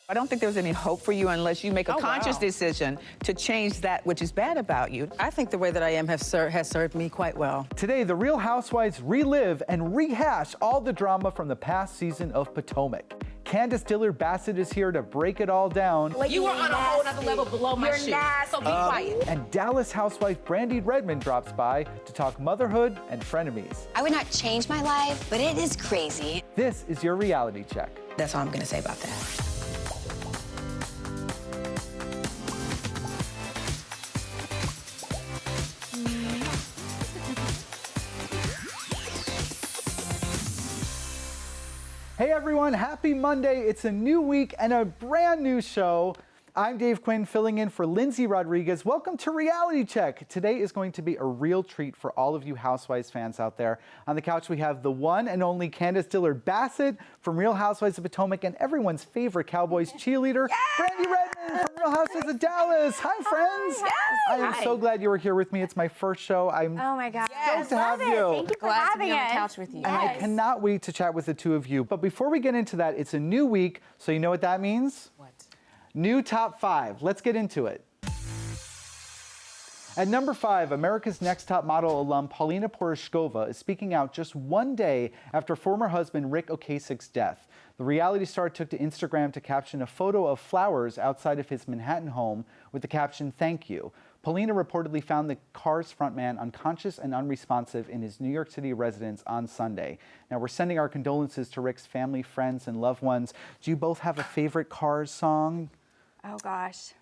I don't think there's any hope for you unless you make a conscious decision to change that which is bad about you. I think the way that I am has served me quite well. Today, the Real Housewives relive and rehash all the drama from the past season of Potomac. Candiace, Dillard, Bassett is here to break it all down. You are on a whole other level below my shoe. So be quiet. And Dallas housewife Brandi Redmond drops by to talk motherhood and frenemies. I would not change my life, but it is crazy. This is your reality check. That's all I'm gonna say about that. Hey everyone, happy Monday. It's a new week and a brand new show. I'm Dave Quinn filling in for Lyndsey Rodrigues. Welcome to Reality Check. Today is going to be a real treat for all of you Housewives fans out there. On the couch we have the one and only Candiace, Dillard, Bassett from Real Housewives of Potomac and everyone's favorite Cowboys cheerleader, Brandi Redmond from Real Housewives of Dallas. Hi friends. Yes. I am so glad you were here with me. It's my first show. I'm Oh my God. stoked to have you. Thank you for Glad to having be on us. the couch with you. And I cannot wait to chat with the two of you. But before we get into that, it's a new week, so you know what that means? What? New top 5. Let's get into it. At number 5, America's Next Top Model alum Paulina Porizkova is speaking out just one day after former husband Rick Ocasek's death. The reality star took to Instagram to caption a photo of flowers outside of his Manhattan home with the caption, "Thank you." Paulina reportedly found the car's frontman unconscious and unresponsive in his New York City residence on Sunday. Now, we're sending our condolences to Rick's family, friends, and loved ones. Do you both have a favorite Cars song? Oh gosh.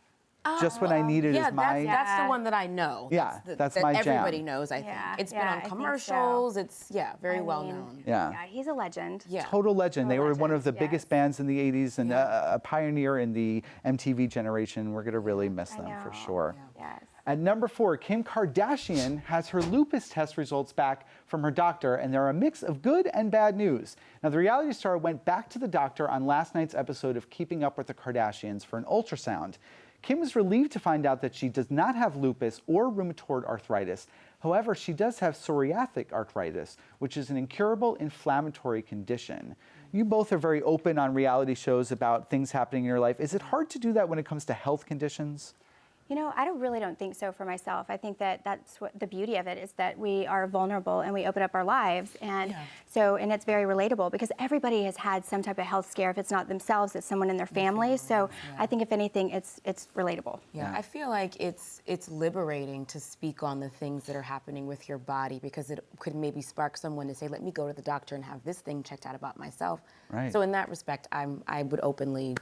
Just When I Need It is my... That's the one that I know. Yeah, that's my jam. Everybody knows, I think. Yeah, It's been yeah, I on think commercials. so. It's, very well known. Yeah. Yeah, he's a legend. Yeah. Total legend. They were one of the Yes. biggest bands in the 80s and a pioneer in the MTV generation. We're going to really miss them for know. sure. Yes. At number 4, Kim Kardashian has her lupus test results back from her doctor, and they're a mix of good and bad news. Now, the reality star went back to the doctor on last night's episode of Keeping Up with the Kardashians for an ultrasound. Kim is relieved to find out that she does not have lupus or rheumatoid arthritis. However, she does have psoriatic arthritis, which is an incurable inflammatory condition. You both are very open on reality shows about things happening in your life. Is it hard to do that when it comes to health conditions? You know, I really don't think so for myself. I think that that's what the beauty of it is, that we are vulnerable and we open up our lives. And and it's very relatable because everybody has had some type of health scare. If it's not themselves, it's someone in their family. So I think if anything, it's relatable. Yeah, I feel like it's liberating to speak on the things that are happening with your body because it could maybe spark someone to say, let me go to the doctor and have this thing checked out about myself. Right. So in that respect, I would openly,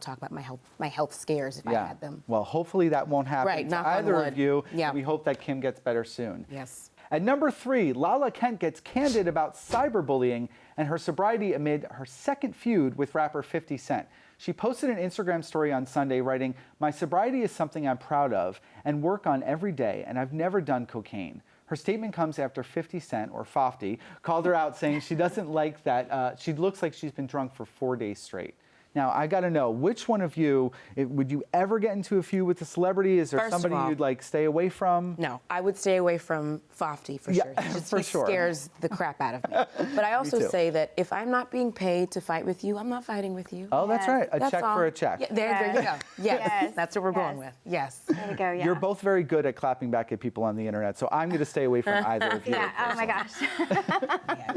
talk about my health scares if I had them. Well, hopefully that won't happen Right, to knock on either wood. of you. Yeah. We hope that Kim gets better soon. Yes. At number 3, Lala Kent gets candid about cyberbullying and her sobriety amid her second feud with rapper 50 Cent. She posted an Instagram story on Sunday writing, "My sobriety is something I'm proud of and work on every day, and I've never done cocaine." Her statement comes after 50 Cent, or Fofty, called her out saying she doesn't like that. She looks like she's been drunk for 4 days straight. Now, I got to know, which one of you, would you ever get into a feud with a celebrity? Is there First of somebody all, you'd stay away from? No, I would stay away from Fofty for sure. He scares the crap out of me. But I also say that if I'm not being paid to fight with you, I'm not fighting with you. Oh, that's right. A check for a check. Yeah, there you go. Yes, Yes. that's what we're going with. Yes. There we go, yeah. You're both very good at clapping back at people on the internet, so I'm going to stay away from either of you. Yeah, oh my gosh.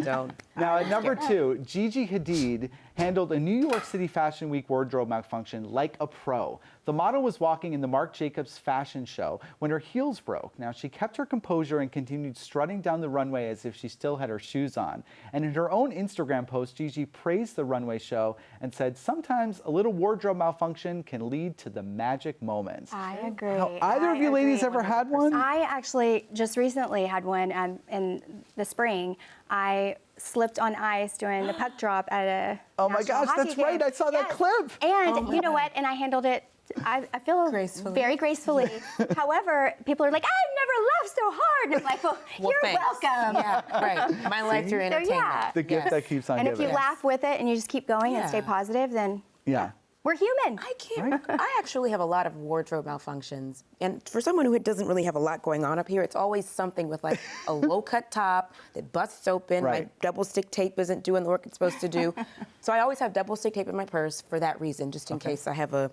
Don't. Now, at number 2, Gigi Hadid handled a New York City Fashion Week wardrobe malfunction like a pro. The model was walking in the Marc Jacobs fashion show when her heels broke. Now, she kept her composure and continued strutting down the runway as if she still had her shoes on. And in her own Instagram post, Gigi praised the runway show and said, "Sometimes a little wardrobe malfunction can lead to the magic moments." I agree. Now, either of you ladies ever had one? I actually just recently had one in the spring. I slipped on ice doing the puck drop at a Oh my national gosh, hockey that's game. right. I saw that Yes. clip. And you know what? And I handled it, I feel Gracefully. very gracefully. However, people are like, "I've never laughed so hard." And I'm like, well you're thanks. welcome. Yeah, right. My life through entertainment. yeah. The gift that keeps on And if giving. you laugh with it and you just keep going and stay positive, then Yeah. we're human. I can't. I actually have a lot of wardrobe malfunctions, and for someone who doesn't really have a lot going on up here, it's always something with like a low-cut top that busts open. Right. My double-stick tape isn't doing the work it's supposed to do. So I always have double stick tape in my purse for that reason, just in case I have a,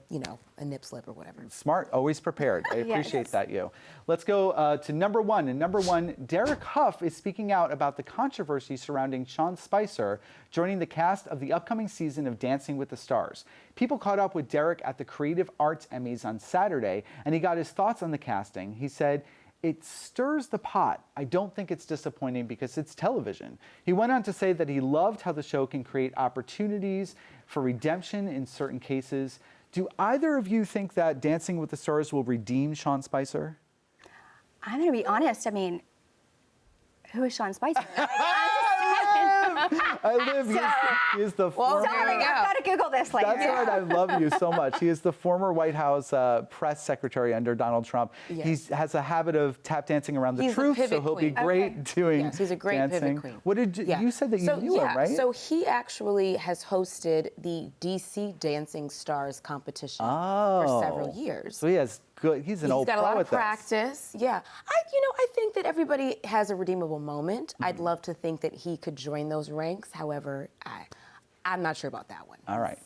a nip slip or whatever. Smart, always prepared. I appreciate that, you. Let's go to number one. And number one, Derek Hough is speaking out about the controversy surrounding Sean Spicer joining the cast of the upcoming season of Dancing with the Stars. People caught up with Derek at the Creative Arts Emmys on Saturday, and he got his thoughts on the casting. He said, "It stirs the pot. I don't think it's disappointing because it's television." He went on to say that he loved how the show can create opportunities for redemption in certain cases. Do either of you think that Dancing with the Stars will redeem Sean Spicer? I'm going to be honest. I mean, who is Sean Spicer? I live. He is the former. Sorry, I've got to Google this later. That's all right. I love you so much. He is the former White House press secretary under Donald Trump. Yes. He has a habit of tap dancing around the truth, so he'll be great doing Yes, he's a great dancing. pivot queen. What did you said that you knew him, right? So he actually has hosted the DC Dancing Stars competition for several years. So he has good. He's an old pro at this. He's got a lot of practice. Yeah, I think that everybody has a redeemable moment. I'd love to think that he could join those ranks. However, I'm not sure about that one. All right.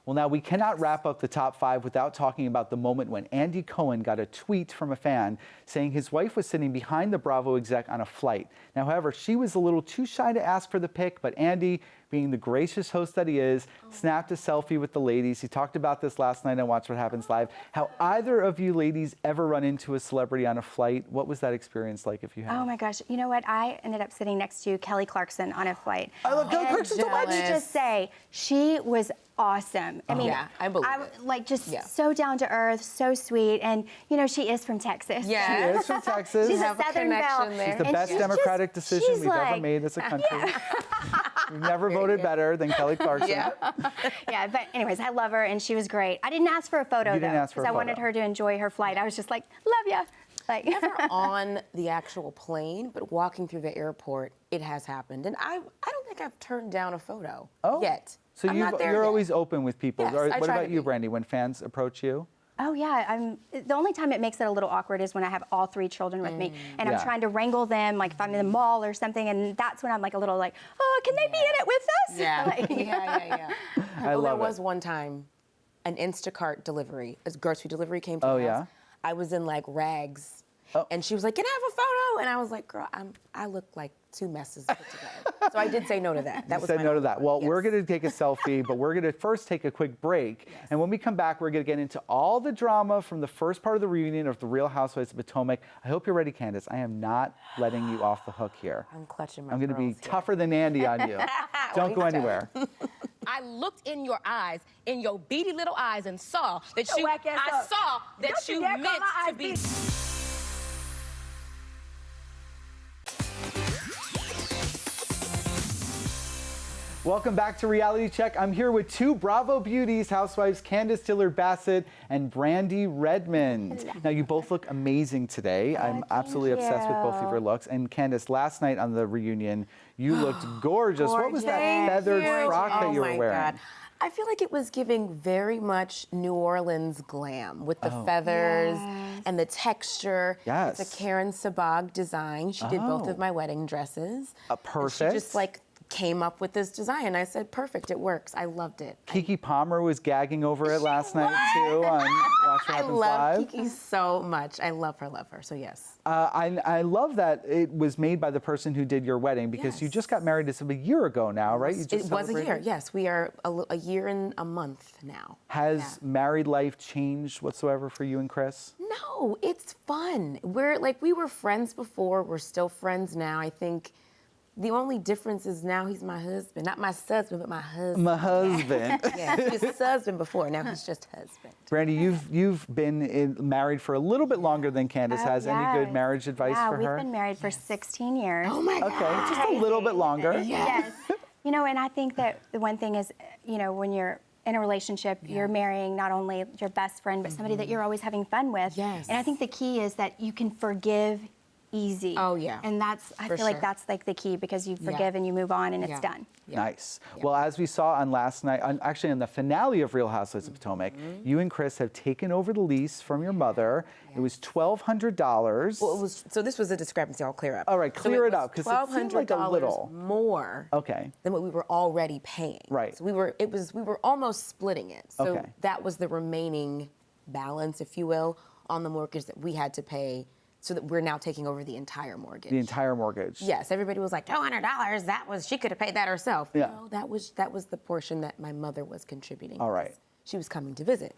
Well, now we cannot wrap up the top five without talking about the moment when Andy Cohen got a tweet from a fan saying his wife was sitting behind the Bravo exec on a flight. Now, however, she was a little too shy to ask for the pic, but Andy, being the gracious host that he is, snapped a selfie with the ladies. He talked about this last night on Watch What Happens Live. How either of you ladies ever run into a celebrity on a flight? What was that experience like if you have? Oh my gosh, you know what? I ended up sitting next to Kelly Clarkson on a flight. I love Kelly Clarkson so much. Let me just say, she was awesome. I mean, I believe it. So down to earth, so sweet, and she is from Texas. Yeah. She is from Texas. She's a Southern belle. She's the best democratic decision we've ever made as a country. We've never voted better than Kelly Clarkson. Yeah, but anyways, I love her, and she was great. I didn't ask for a photo, You didn't ask for a because I photo. wanted her to enjoy her flight. I was just like, love ya. Like, Never on the actual plane, but walking through the airport, it has happened. And I don't think I've turned down a photo yet. So I'm not there you're yet. always open with people. Yes, What I try about to you, be. Brandi, when fans approach you? oh yeah, the only time it makes it a little awkward is when I have all three children with me, and I'm trying to wrangle them, like if I'm in the mall or something, and that's when I'm like a little like, oh, can they be in it with us? Yeah. Like, I love there it. was one time, an Instacart delivery, a grocery delivery came to Oh, the house. yeah? I was in like rags, Oh. and she was like, "Can I have a photo?" And I was like, "Girl, I look like two messes put together." So I did say no to that. That was Said my no to only that. one. Well, Yes. we're going to take a selfie, but we're going to first take a quick break. And when we come back, we're going to get into all the drama from the first part of the reunion of the Real Housewives of Potomac. I hope you're ready, Candiace. I am not letting you off the hook here. I'm clutching my I'm going to be pearls here. tougher than Andy on you. Don't go anywhere. I looked in your eyes, in your beady little eyes, and saw that you. I saw that you meant to be. Welcome back to Reality Check. I'm here with two Bravo beauties, housewives Candiace, Dillard, Bassett, and Brandi Redmond. Now, you both look amazing today. I'm absolutely obsessed with both of your looks. And Candiace, last night on the reunion, you looked gorgeous. What was that feathered frock that you were wearing? God. I feel like it was giving very much New Orleans glam with the feathers and the texture. Yes. It's a Karen Sabag design. She did both of my wedding dresses. Perfect. And she just came up with this design. I said, perfect, it works. I loved it. Kiki Palmer was gagging over it last night too on Watch What I Happens love Live. Kiki so much. I love her. So yes. I love that it was made by the person who did your wedding because you just got married a year ago now, right? You just It was a celebrated? year. Yes, we are a year and a month now. Has married life changed whatsoever for you and Chris? No, it's fun. We were friends before. We're still friends now. I think the only difference is now he's my husband. Not my husband, but my husband. My husband. Yeah, he was his husband before. Now he's just husband. Brandi, you've been married for a little bit longer than Candiace has. Any good marriage advice for her? we've been married for 16 years. Oh my God. Okay, just a little bit longer. Yes. And I think that the one thing is, when you're in a relationship, you're marrying not only your best friend, but somebody that you're always having fun with. Yes. And I think the key is that you can forgive easy. Oh, yeah. And that's, I For feel like sure. that's like the key, because you forgive and you move on and it's Yeah. done. Nice. Well, as we saw on last night, actually on the finale of Real Housewives of Potomac, you and Chris have taken over the lease from your mother. It was $1,200. Well, it was, so this was a discrepancy. I'll clear up. All right, clear it up, 'cause it seemed like a little. more Okay. than what we were already paying. Right. So we were almost splitting it. So Okay. that was the remaining balance, if you will, on the mortgage that we had to pay, so that we're now taking over the entire mortgage. The entire mortgage. Yes, everybody was like, $200. She could have paid that herself. Yeah. No, that was the portion that my mother was contributing. All right. She was coming to visit.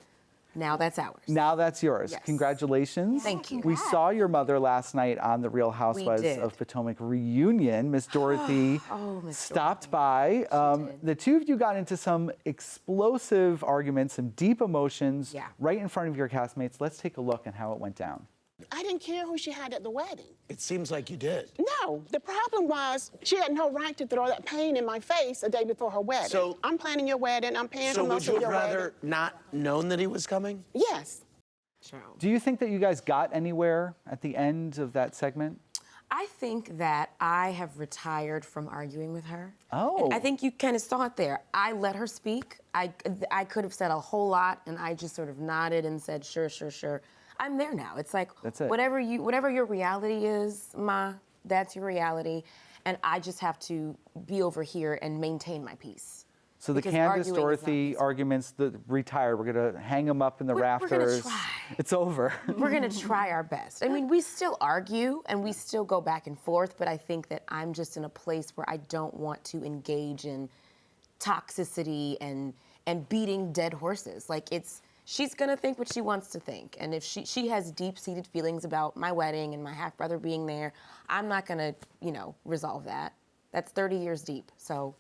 Now that's ours. Now that's yours. Yes. Congratulations. Thank you. We saw your mother last night on the Real Housewives did. of Potomac reunion. Miss Dorothy Miss stopped by. The two of you got into some explosive arguments, some deep emotions right in front of your castmates. Let's take a look at how it went down. I didn't care who she had at the wedding. It seems like you did. No, the problem was she had no right to throw that pain in my face a day before her wedding. So- I'm planning your wedding. I'm paying So for would most you of have your rather wedding. not known that he was coming? Yes. Do you think that you guys got anywhere at the end of that segment? I think that I have retired from arguing with her. Oh. And I think you kind of saw it there. I let her speak. I could have said a whole lot, and I just sort of nodded and said, sure, sure, sure. I'm there now. It's like, That's it. whatever your reality is, Ma, that's your reality. And I just have to be over here and maintain my peace. So the Because Candiace arguing is not Dorothy peaceful. arguments, the retired, we're going to hang them up in the We're gonna rafters. try. It's over. We're gonna try our best. I mean, we still argue and we still go back and forth, but I think that I'm just in a place where I don't want to engage in toxicity and beating dead horses. Like, she's gonna think what she wants to think. And if she has deep-seated feelings about my wedding and my half-brother being there, I'm not gonna, resolve that. That's 30 years deep. So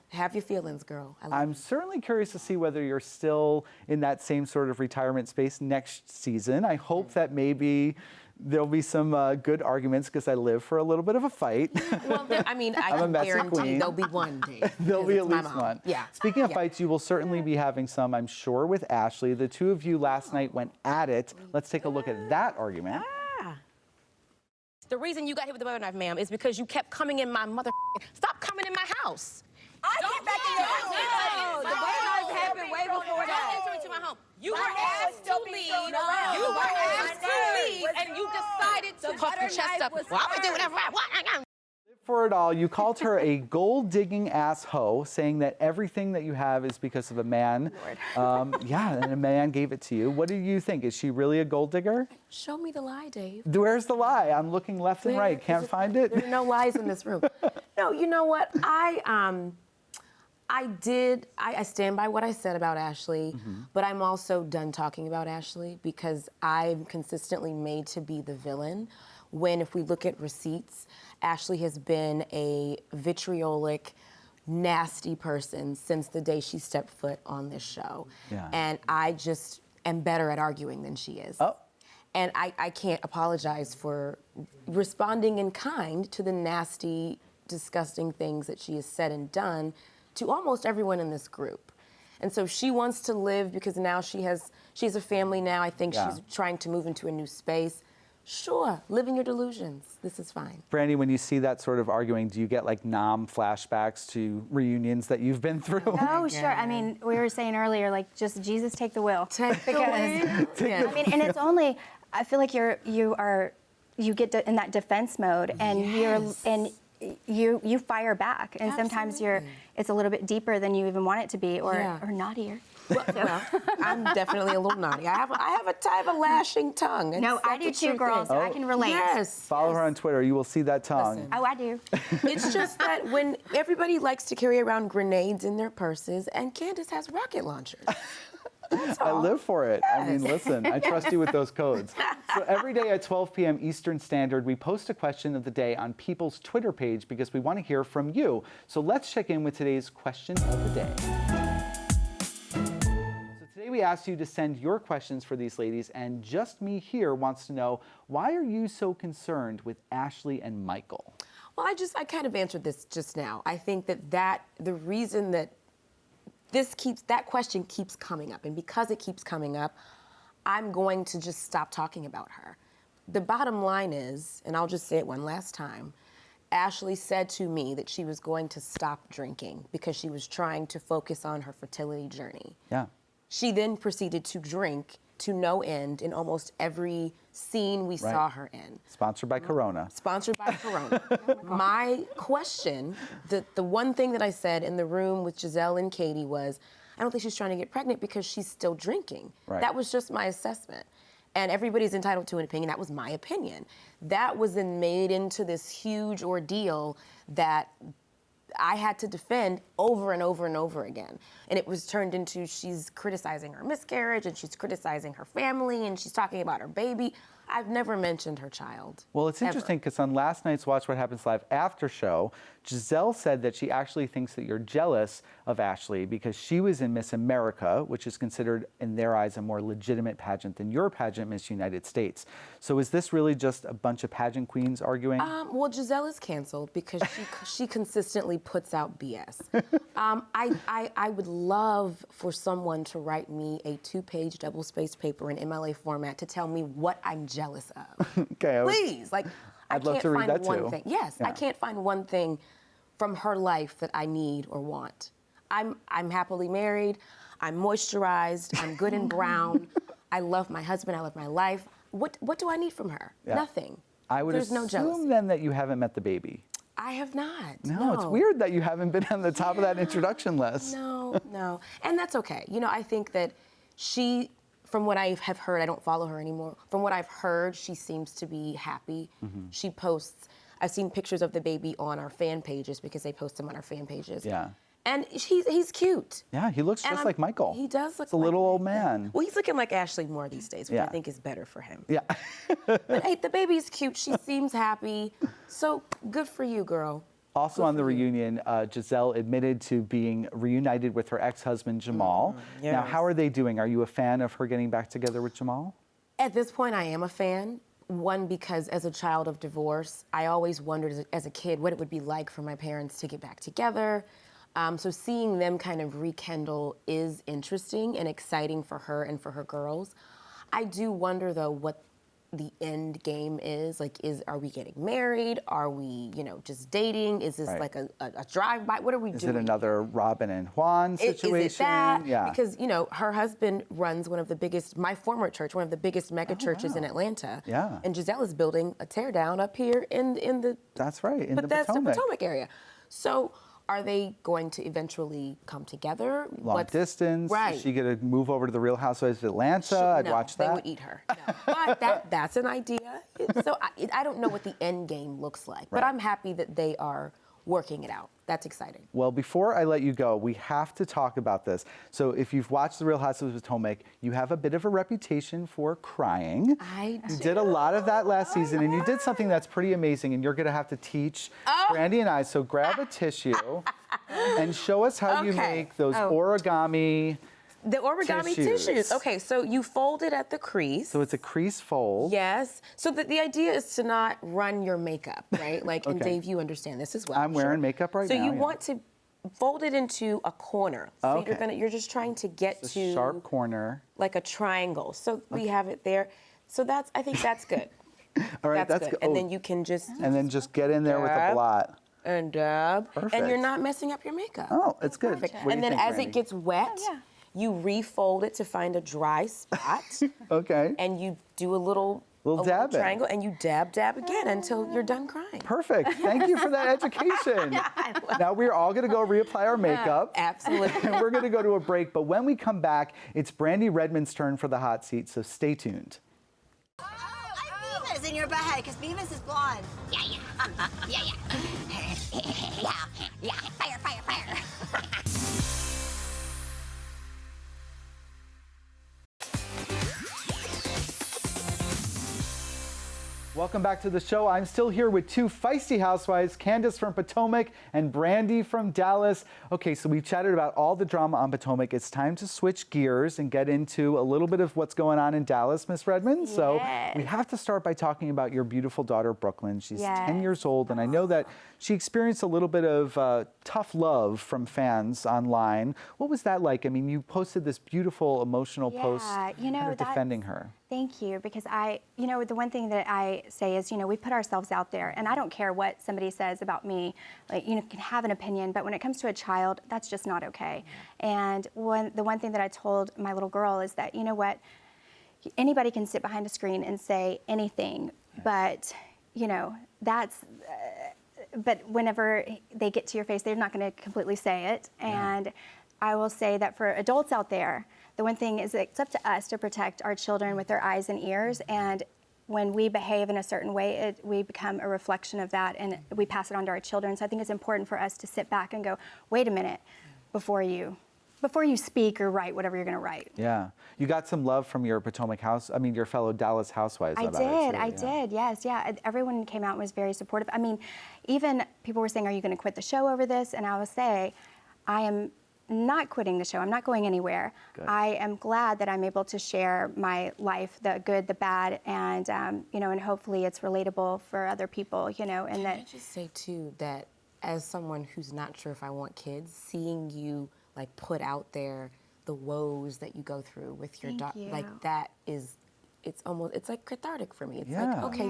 have your feelings, girl. I'm certainly curious to see whether you're still in that same sort of retirement space next season. I hope that maybe there'll be some good arguments, because I live for a little bit of a fight. Well, I mean, I I'm a can messy guarantee queen. there'll be one day. There'll because be it's at my least mom. one. Yeah. Speaking of Yeah. fights, you will certainly be having some, I'm sure, with Ashley. The two of you last night went at it. Let's take a look at that argument. The reason you got hit with the butter knife, ma'am, is because you kept coming in my mother. Stop coming in my house. I came back in your house. The butter knife happened way before that. Don't enter into my home. You My were name was asked to still being leave. thrown around. You were My asked to name leave, was and you thrown. decided to The puff your butter chest knife up. was Well, I'm gonna do hers. whatever I want. For it all, you called her a gold-digging ass hoe, saying that everything that you have is because of a man. Yeah, and a man gave it to you. What do you think? Is she really a gold digger? Show me the lie, Dave. Where's the lie? I'm looking left and right. Can't find it. There are no lies in this room. No, you know what? I stand by what I said about Ashley, but I'm also done talking about Ashley, because I'm consistently made to be the villain. When, if we look at receipts, Ashley has been a vitriolic, nasty person since the day she stepped foot on this show. Yeah. And I just am better at arguing than she is. Oh. And I can't apologize for responding in kind to the nasty, disgusting things that she has said and done to almost everyone in this group. And so she wants to live, because now she has a family now. I think she's trying to move into a new space. Sure, live in your delusions. This is fine. Brandi, when you see that sort of arguing, do you get like flashbacks to reunions that you've been through? Oh, sure. I mean, we were saying earlier, like, just Jesus take the wheel. Take the wheel. I mean, and it's only, I feel like you get in that defense mode, and you fire back, and sometimes it's a little bit deeper than you even want it to be, or naughtier. Well, I'm definitely a little naughty. I have a lashing tongue. No, I do too, girl, so I can relate. Yes. Follow her on Twitter. You will see that tongue. Listen. Oh, I do. It's just that when everybody likes to carry around grenades in their purses, and Candiace has rocket launchers. I live for it. I mean, listen, I trust you with those codes. So every day at 12 p.m. Eastern Standard, we post a question of the day on People's Twitter page, because we want to hear from you. So let's check in with today's question of the day. Today we asked you to send your questions for these ladies, and Just Me Here wants to know, why are you so concerned with Ashley and Michael? Well, I kind of answered this just now. I think that the reason that that question keeps coming up, and because it keeps coming up, I'm going to just stop talking about her. the bottom line is, and I'll just say it one last time, Ashley said to me that she was going to stop drinking because she was trying to focus on her fertility journey. Yeah. She then proceeded to drink to no end in almost every scene we saw her in. Sponsored by Corona. Sponsored by Corona. My question, the one thing that I said in the room with Giselle and Katie was, I don't think she's trying to get pregnant because she's still drinking. Right. That was just my assessment. And everybody's entitled to an opinion. That was my opinion. That was then made into this huge ordeal that I had to defend over and over and over again. And it was turned into she's criticizing her miscarriage and she's criticizing her family and she's talking about her baby. I've never mentioned her child. Well, it's interesting because on last night's Watch What Happens Live after show, Giselle said that she actually thinks that you're jealous of Ashley because she was in Miss America, which is considered, in their eyes, a more legitimate pageant than your pageant, Miss United States. So is this really just a bunch of pageant queens arguing? Well, Giselle is canceled because she consistently puts out BS. I would love for someone to write me a 2-page double-spaced paper in MLA format to tell me what I'm jealous of. Okay. Please, like, I'd love to read that too. Thing. Yes, Yeah. I can't find one thing from her life that I need or want. I'm happily married. I'm moisturized. I'm good and brown. I love my husband. I love my life. What do I need from her? Yeah. Nothing. I would There's no assume jealousy. then that you haven't met the baby. I have not. No, it's weird that you haven't been on the top of that introduction list. No. And that's okay. You know, I think that she, from what I have heard, I don't follow her anymore. From what I've heard, she seems to be happy. Mm-hmm. She posts, I've seen pictures of the baby on our fan pages because they post them on our fan pages. Yeah. And he's cute. Yeah, he looks just like Michael. He does look It's a little old man. Well, he's looking like Ashley more these days, which Yeah. I think is better for him. Yeah. But hey, the baby's cute. She seems happy. So good for you, girl. Also on the reunion, Giselle admitted to being reunited with her ex-husband, Jamal. Yes. Now, how are they doing? Are you a fan of her getting back together with Jamal? At this point, I am a fan. One, because as a child of divorce, I always wondered as a kid what it would be like for my parents to get back together. So seeing them kind of rekindle is interesting and exciting for her and for her girls. I do wonder, though, what the end game is. Like, are we getting married? Are we, just dating? Is this like a drive-by? What are we doing? Is it another Robin and Juan situation? Is it that? Yeah. Because, her husband runs one of the biggest, my former church, one of the biggest mega churches in Atlanta. Yeah. And Giselle is building a teardown up here in the That's right, in the Bethesda, Potomac. Potomac area. So are they going to eventually come together? Long distance. Right. Is she going to move over to the Real Housewives of Atlanta? I'd watch that. They would eat her. No. But that's an idea. So I don't know what the end game looks like, but I'm happy that they are working it out. That's exciting. Well, before I let you go, we have to talk about this. So if you've watched The Real Housewives of Potomac, you have a bit of a reputation for crying. I do. You did a lot of that last season, and you did something that's pretty amazing, and you're going to have to teach Brandi and I. So grab a tissue and show us how you make those origami The origami tissues. Okay, so you fold it at the crease. So it's a crease fold. Yes. So the idea is to not run your makeup, right? Like, and Dave, you understand this as well. I'm wearing makeup right now. So you want to fold it into a corner. So you're just trying to get it's to a sharp corner, like a triangle. So we have it there. So I think that's good. All right, that's good. And then you can just get in there with a blot. And dab. Perfect. And you're not messing up your makeup. Oh, it's good. Perfect. What do you And then think, as Brandi? it gets wet, you refold it to find a dry spot. And you do a little dab triangle, and you dab again until you're done crying. Perfect. Thank you for that education. Now we're all going to go reapply our makeup. Absolutely. And we're going to go to a break. But when we come back, it's Brandi Redmond's turn for the hot seat, so stay tuned. In your bed, because Beavis is blonde. Yeah. Fire. Welcome back to the show. I'm still here with two feisty housewives, Candiace from Potomac and Brandi from Dallas. Okay, so we've chatted about all the drama on Potomac. It's time to switch gears and get into a little bit of what's going on in Dallas, Miss Redmond. Yes. So we have to start by talking about your beautiful daughter, Brooklyn. She's 10 years old, and I know that she experienced a little bit of tough love from fans online. What was that like? I mean, you posted this beautiful, emotional post kind of defending her. Thank you, because the one thing that I say is, we put ourselves out there, and I don't care what somebody says about me. Like, you can have an opinion, but when it comes to a child, that's just not okay. And the one thing that I told my little girl is that, what, anybody can sit behind a screen and say anything, but, but whenever they get to your face, they're not going to completely say it. And I will say that for adults out there, the one thing is that it's up to us to protect our children with their eyes and ears, and when we behave in a certain way, we become a reflection of that, and we pass it on to our children. So I think it's important for us to sit back and go, wait a minute, before you speak or write whatever you're going to write. Yeah. You got some love from your your fellow Dallas housewives about it, I did, yes, yeah. Everyone came out and was very supportive. I mean, even people were saying, are you going to quit the show over this? And I will say, I am not quitting the show. I'm not going anywhere. Good. I am glad that I'm able to share my life, the good, the bad, and and hopefully it's relatable for other people, and Can I just say too that as someone who's not sure if I want kids, seeing you like put out there the woes that you go through with your daughter, like that is, it's like cathartic for me. It's like, okay,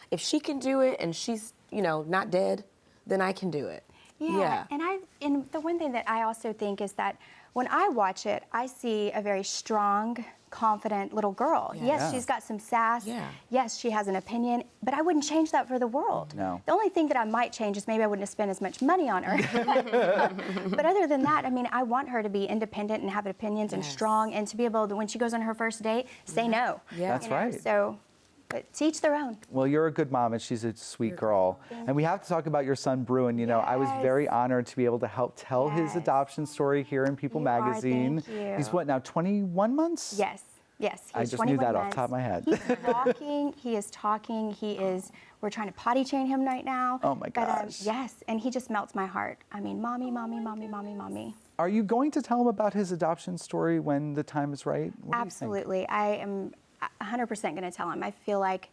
if she can do it and she's, not dead, then I can do it. Yeah. And the one thing that I also think is that when I watch it, I see a very strong, confident little girl. Yeah. Yes, she's got some sass. Yeah. Yes, she has an opinion, but I wouldn't change that for the world. No. The only thing that I might change is maybe I wouldn't have spent as much money on her. But other than that, I want her to be independent and have opinions and strong, and to be able to, when she goes on her first date, say no. Yeah. That's right. So, but to each their own. Well, you're a good mom, and she's a sweet girl. And we have to talk about your son, Bruin. I was very honored to be able to help tell his adoption story here in People Magazine. Thank you. He's what now, 21 months? Yes. I just knew that off the top of my head. He's walking, he is talking, we're trying to potty train him right now. Oh my gosh. But, yes, and he just melts my heart. I mean, mommy, mommy, mommy, mommy, mommy. Are you going to tell him about his adoption story when the time is right? What Absolutely. I am 100% going to tell him. I feel like,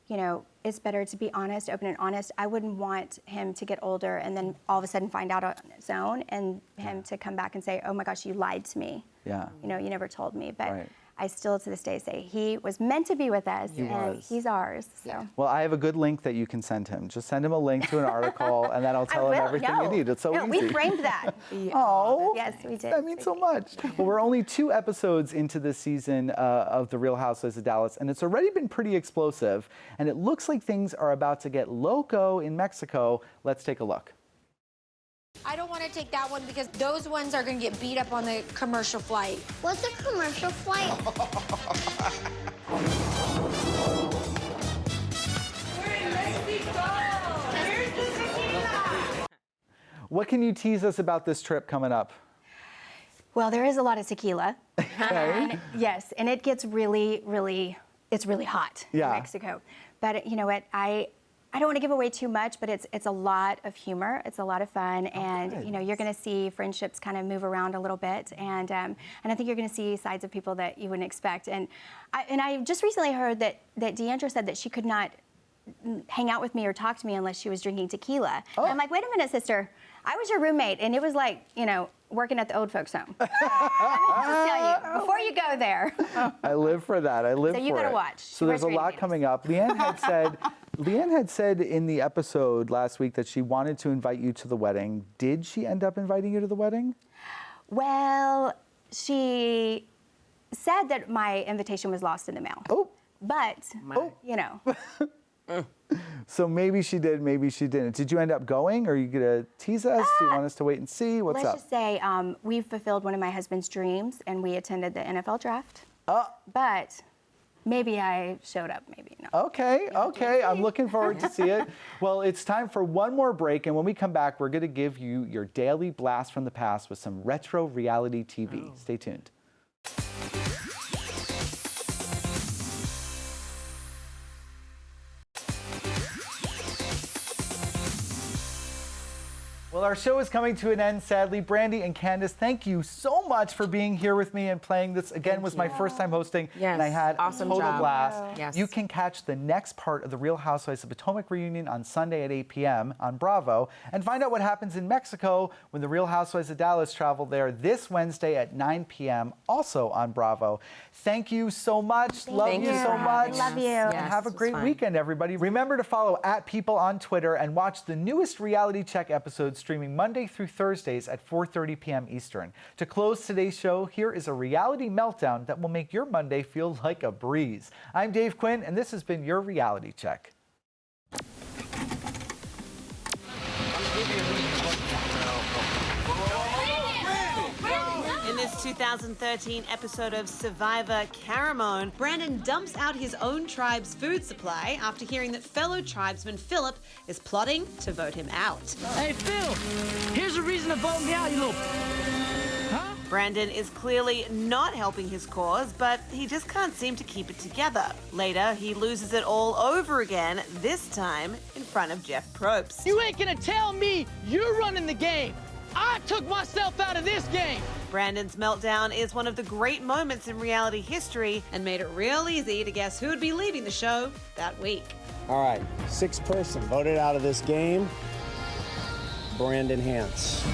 it's better to be honest, open and honest. I wouldn't want him to get older and then all of a sudden find out on his own, and him to come back and say, oh my gosh, you lied to me. Yeah. You never told me. But I still to this day say he was meant to be with us, and he's ours. So. Well, I have a good link that you can send him. Just send him a link to an article, and that'll tell him everything you need. It's so easy. We framed that. Oh, yes, we did. That means so much. Well, we're only 2 episodes into this season of The Real Housewives of Dallas, and it's already been pretty explosive. And it looks like things are about to get loco in Mexico. Let's take a look. I don't want to take that one because those ones are going to get beat up on the commercial flight. What's a commercial flight? What can you tease us about this trip coming up? Well, there is a lot of tequila. Okay. Yes, and it gets really, really, it's really hot in Mexico. But you know what, I don't want to give away too much, but it's a lot of humor. It's a lot of fun, and you're going to see friendships kind of move around a little bit, and I think you're going to see sides of people that you wouldn't expect. And I just recently heard that Deandra said that she could not hang out with me or talk to me unless she was drinking tequila. Oh. And I'm like, wait a minute, sister. I was your roommate, and it was like, working at the old folks' home. Let me just tell you, before you go there. I live for that. I live for it. So you gotta watch. So there's a lot coming up. Leanne had said in the episode last week that she wanted to invite you to the wedding. Did she end up inviting you to the wedding? Well, she said that my invitation was lost in the mail. Oh. But, So maybe she did, maybe she didn't. Did you end up going? Or are you going to tease us? Do you want us to wait and see? What's up? Let's just say we fulfilled one of my husband's dreams, and we attended the NFL draft. But maybe I showed up, maybe not. Okay. I'm looking forward to see it. Well, it's time for one more break, and when we come back, we're going to give you your daily blast from the past with some retro reality TV. Stay tuned. Well, our show is coming to an end, sadly. Brandi and Candiace, thank you so much for being here with me and playing this. Again, was my first time hosting, and I had a total blast. Yes. You can catch the next part of the Real Housewives of Potomac reunion on Sunday at 8 p.m. on Bravo, and find out what happens in Mexico when the Real Housewives of Dallas travel there this Wednesday at 9 p.m. also on Bravo. Thank you so much. Love you so much. Love you. And have a great weekend, everybody. Remember to follow @People on Twitter and watch the newest Reality Check episodes streaming Monday through Thursdays at 4:30 p.m. Eastern. To close today's show, here is a reality meltdown that will make your Monday feel like a breeze. I'm Dave Quinn, and this has been your Reality Check. In this 2013 episode of Survivor Caramoan, Brandon dumps out his own tribe's food supply after hearing that fellow tribesman Philip is plotting to vote him out. Hey, Phil, here's a reason to vote me out, you little... Huh? Brandon is clearly not helping his cause, but he just can't seem to keep it together. Later, he loses it all over again, this time in front of Jeff Probst. You ain't gonna tell me you're running the game. I took myself out of this game. Brandon's meltdown is one of the great moments in reality history and made it real easy to guess who would be leaving the show that week. All right, 6th person voted out of this game, Brandon Hance.